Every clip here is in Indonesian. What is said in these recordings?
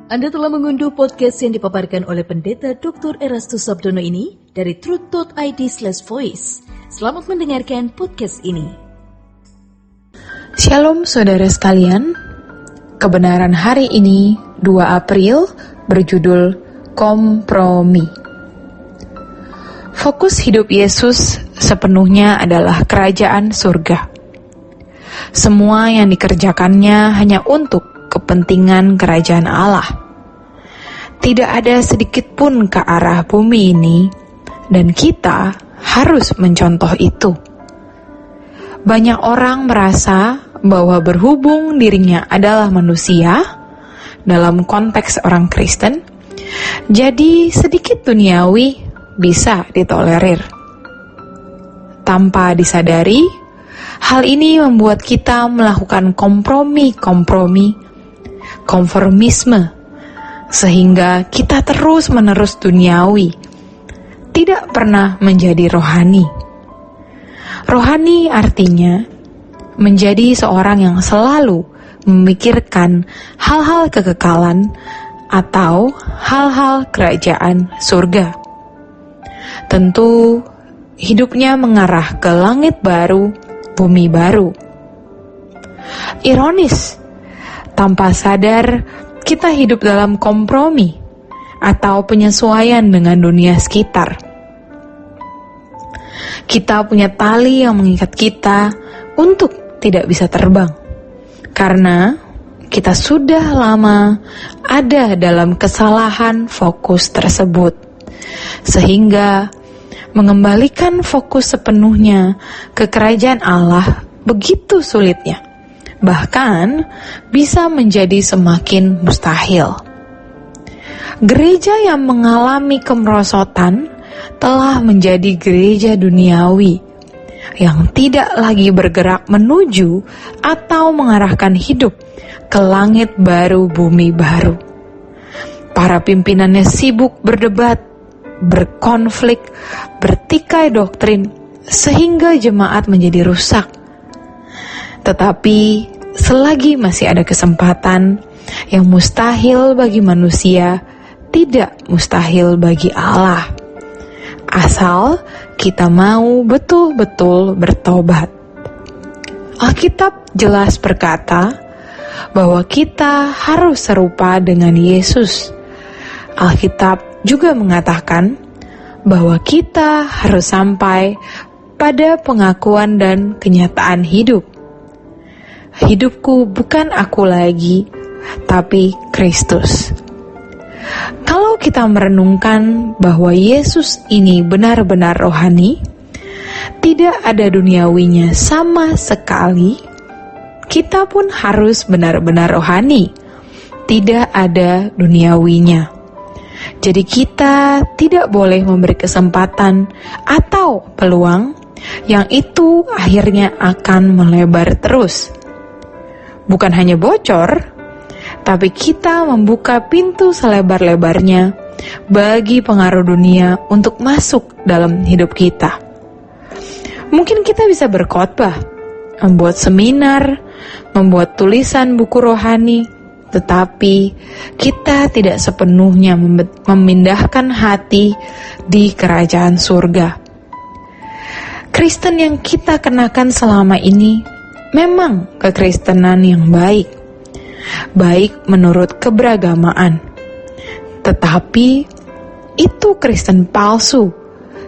Anda telah mengunduh podcast yang dipaparkan oleh Pendeta Dr. Erastus Sabdono ini dari truth.id/voice. Selamat mendengarkan podcast ini. Shalom saudara sekalian, kebenaran hari ini 2 April berjudul Kompromi. Fokus hidup Yesus sepenuhnya adalah kerajaan surga. Semua yang dikerjakannya hanya untuk kepentingan kerajaan Allah. Tidak ada sedikit pun ke arah bumi ini, dan kita harus mencontoh itu. Banyak orang merasa bahwa berhubung dirinya adalah manusia, dalam konteks orang Kristen, jadi sedikit duniawi bisa ditolerir. Tanpa disadari, hal ini membuat kita melakukan konformisme, sehingga kita terus-menerus duniawi, tidak pernah menjadi rohani. Rohani artinya menjadi seorang yang selalu memikirkan hal-hal kekekalan atau hal-hal kerajaan surga. Tentu hidupnya mengarah ke langit baru, bumi baru. Ironis, tanpa sadar kita hidup dalam kompromi atau penyesuaian dengan dunia sekitar. Kita punya tali yang mengikat kita untuk tidak bisa terbang, karena kita sudah lama ada dalam kesalahan fokus tersebut, sehingga mengembalikan fokus sepenuhnya ke kerajaan Allah begitu sulitnya. Bahkan bisa menjadi semakin mustahil. Gereja yang mengalami kemerosotan telah menjadi gereja duniawi yang tidak lagi bergerak menuju atau mengarahkan hidup ke langit baru, bumi baru. Para pimpinannya sibuk berdebat, berkonflik, bertikai doktrin, sehingga jemaat menjadi rusak. Tetapi selagi masih ada kesempatan yang mustahil bagi manusia, tidak mustahil bagi Allah. Asal kita mau betul-betul bertobat. Alkitab jelas berkata bahwa kita harus serupa dengan Yesus. Alkitab juga mengatakan bahwa kita harus sampai pada pengakuan dan kenyataan hidup. Hidupku bukan aku lagi, tapi Kristus. Kalau kita merenungkan bahwa Yesus ini benar-benar rohani, tidak ada duniawinya sama sekali, kita pun harus benar-benar rohani, tidak ada duniawinya. Jadi kita tidak boleh memberi kesempatan atau peluang yang itu akhirnya akan melebar terus. Bukan hanya bocor, tapi kita membuka pintu selebar-lebarnya bagi pengaruh dunia untuk masuk dalam hidup kita. Mungkin kita bisa berkhotbah, membuat seminar, membuat tulisan buku rohani, tetapi kita tidak sepenuhnya memindahkan hati di kerajaan surga. Kristen yang kita kenakan selama ini memang kekristenan yang baik menurut keberagamaan. Tetapi itu Kristen palsu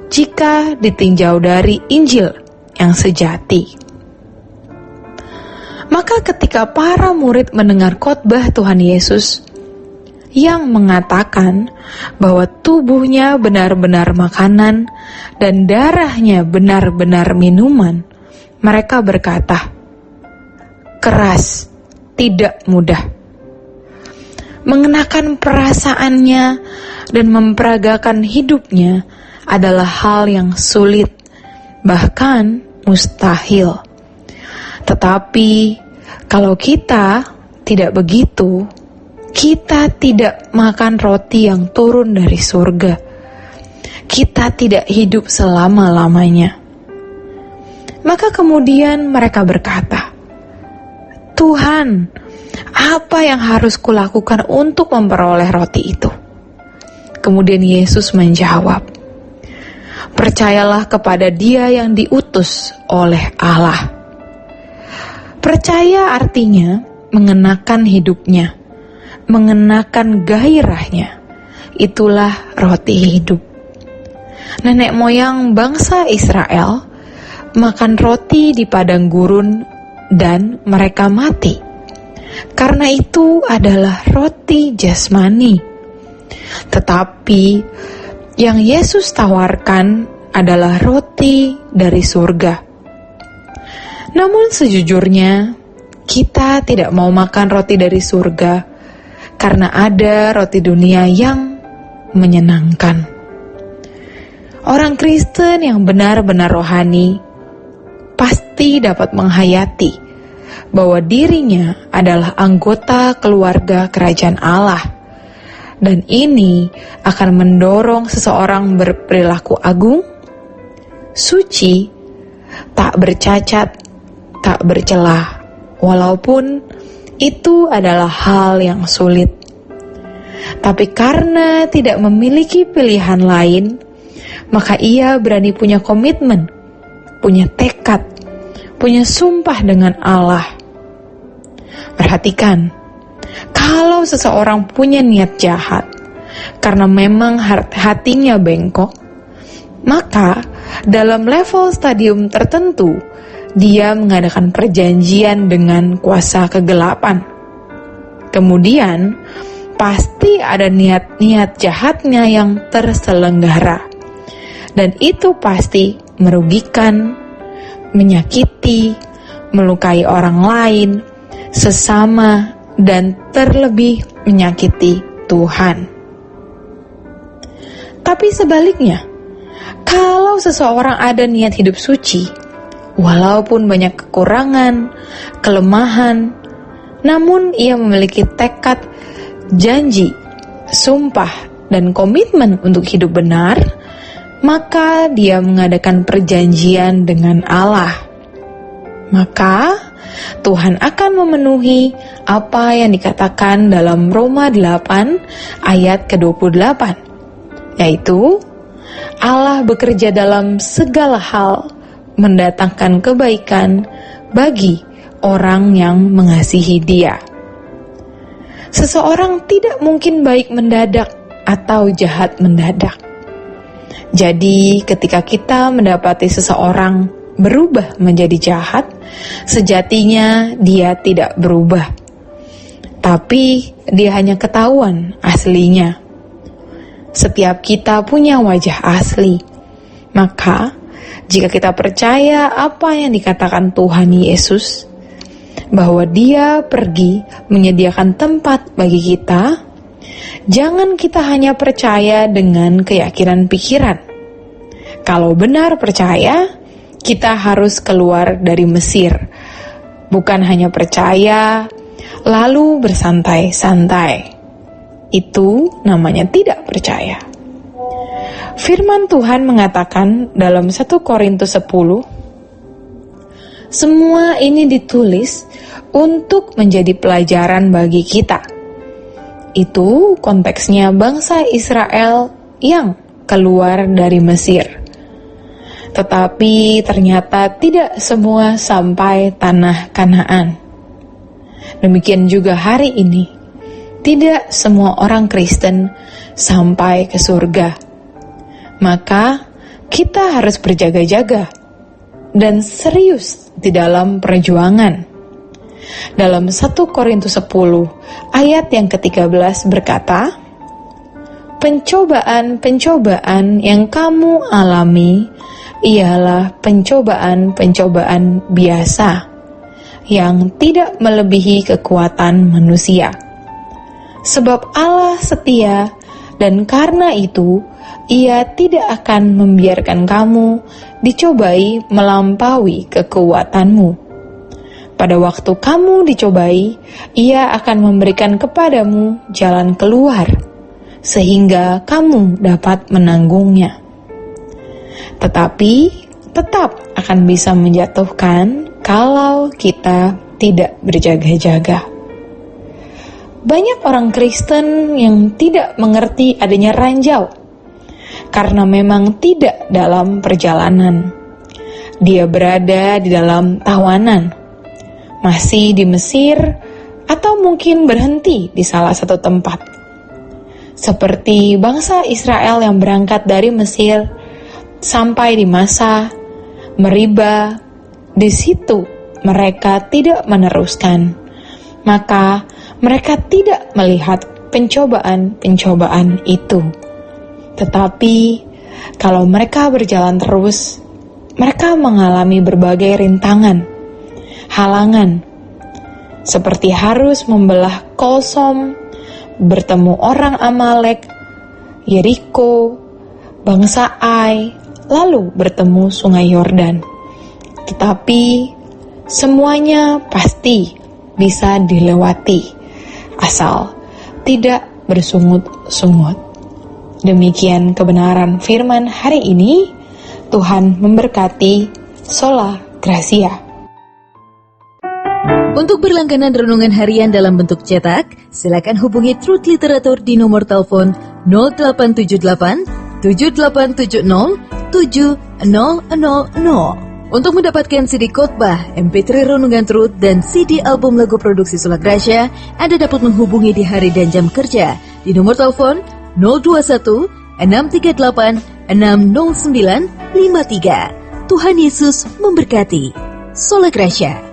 jika ditinjau dari Injil yang sejati. Maka ketika para murid mendengar khotbah Tuhan Yesus yang mengatakan bahwa tubuhnya benar-benar makanan dan darahnya benar-benar minuman, mereka berkata, keras, tidak mudah. Mengenakan perasaannya dan memperagakan hidupnya adalah hal yang sulit, bahkan mustahil. Tetapi kalau kita tidak begitu, kita tidak makan roti yang turun dari surga. Kita tidak hidup selama-lamanya. Maka kemudian mereka berkata, Tuhan, Apa yang harus kulakukan untuk memperoleh roti itu? Kemudian Yesus menjawab, percayalah kepada Dia yang diutus oleh Allah. Percaya artinya mengenakan hidupnya, mengenakan gairahnya. Itulah roti hidup. Nenek moyang bangsa Israel makan roti di padang gurun dan mereka mati. Karena itu adalah roti jasmani. Tetapi yang Yesus tawarkan adalah roti dari surga. Namun sejujurnya, kita tidak mau makan roti dari surga karena ada roti dunia yang menyenangkan. Orang Kristen yang benar-benar rohani pasti dapat menghayati bahwa dirinya adalah anggota keluarga kerajaan Allah, dan ini akan mendorong seseorang berperilaku agung, suci, tak bercacat, tak bercelah, walaupun itu adalah hal yang sulit. Tapi karena tidak memiliki pilihan lain, maka ia berani punya komitmen, punya tekad, punya sumpah dengan Allah. Perhatikan, kalau seseorang punya niat jahat karena memang hatinya bengkok, maka dalam level stadium tertentu dia mengadakan perjanjian dengan kuasa kegelapan. Kemudian pasti ada niat-niat jahatnya yang terselenggara, dan itu pasti merugikan, menyakiti, melukai orang lain, sesama, dan terlebih menyakiti Tuhan. Tapi sebaliknya, kalau seseorang ada niat hidup suci, walaupun banyak kekurangan, kelemahan, namun ia memiliki tekad, janji, sumpah, dan komitmen untuk hidup benar, maka dia mengadakan perjanjian dengan Allah. Maka Tuhan akan memenuhi apa yang dikatakan dalam Roma 8 ayat ke-28, yaitu Allah bekerja dalam segala hal mendatangkan kebaikan bagi orang yang mengasihi Dia. Seseorang tidak mungkin baik mendadak atau jahat mendadak. Jadi ketika kita mendapati seseorang berubah menjadi jahat, sejatinya dia tidak berubah, tapi dia hanya ketahuan aslinya. Setiap kita punya wajah asli. Maka jika kita percaya apa yang dikatakan Tuhan Yesus, bahwa Dia pergi menyediakan tempat bagi kita, jangan kita hanya percaya dengan keyakinan pikiran. Kalau benar percaya, kita harus keluar dari Mesir. Bukan hanya percaya, lalu bersantai-santai. Itu namanya tidak percaya. Firman Tuhan mengatakan dalam 1 Korintus 10, semua ini ditulis untuk menjadi pelajaran bagi kita. Itu konteksnya bangsa Israel yang keluar dari Mesir. Tetapi ternyata tidak semua sampai tanah Kanaan. Demikian juga hari ini, tidak semua orang Kristen sampai ke surga. Maka kita harus berjaga-jaga dan serius di dalam perjuangan. Dalam 1 Korintus 10 ayat yang ke-13 berkata, pencobaan-pencobaan yang kamu alami ialah pencobaan-pencobaan biasa yang tidak melebihi kekuatan manusia. Sebab Allah setia, dan karena itu Ia tidak akan membiarkan kamu dicobai melampaui kekuatanmu. Pada waktu kamu dicobai, Ia akan memberikan kepadamu jalan keluar, sehingga kamu dapat menanggungnya. Tetapi tetap akan bisa menjatuhkan kalau kita tidak berjaga-jaga. banyak orang Kristen yang tidak mengerti adanya ranjau karena memang tidak dalam perjalanan. Dia berada di dalam tawanan, masih di Mesir, atau mungkin berhenti di salah satu tempat. Seperti bangsa Israel yang berangkat dari Mesir sampai di Masa, Meriba, di situ mereka tidak meneruskan. Maka mereka tidak melihat pencobaan-pencobaan itu. Tetapi kalau mereka berjalan terus, mereka mengalami berbagai rintangan, halangan, seperti harus membelah Kolsom, bertemu orang Amalek, Yeriko, bangsa Ai, lalu bertemu Sungai Yordan. Tetapi semuanya pasti bisa dilewati, asal tidak bersungut-sungut. Demikian kebenaran firman hari ini. Tuhan memberkati. Sola Gracia. Untuk berlangganan renungan harian dalam bentuk cetak, silakan hubungi Truth Literatur di nomor telepon 0878 7870 7000. Untuk mendapatkan CD khotbah, MP3 renungan Truth, dan CD album lagu produksi Sola Gracia, Anda dapat menghubungi di hari dan jam kerja di nomor telepon 021 638 60953. Tuhan Yesus memberkati. Sola Gracia.